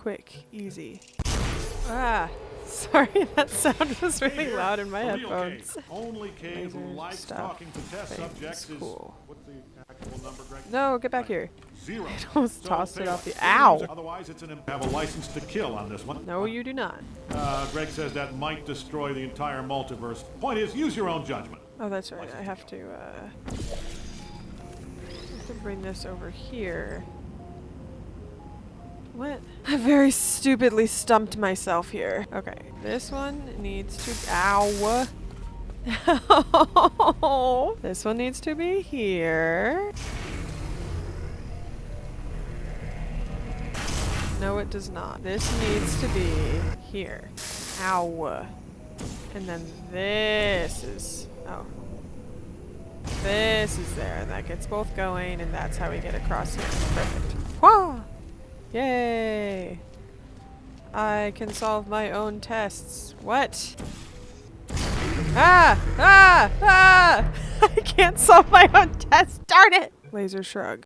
quick, easy. Ah, sorry, that sound was really loud in my headphones. Only Cave who Laser likes stuff. talking to test Things. subjects is Cool. what's the actual number, Greg? No, get back here. 0. I almost So tossed it fail. off the. Ow! Otherwise, it's have a license to kill on this one. No, you do not. Greg says that might destroy the entire multiverse. Point is, use your own judgment. Oh, that's right. I have to bring this over here. What? I very stupidly stumped myself here. Okay, this one needs to. Ow! This one needs to be here. No, it does not. This needs to be here. Ow. And then this is... Oh. This is there. And that gets both going, and that's how we get across here. Perfect. Wah! Yay! I can solve my own tests. What? Ah! Ah! Ah! I can't solve my own tests. Darn it! Laser shrug.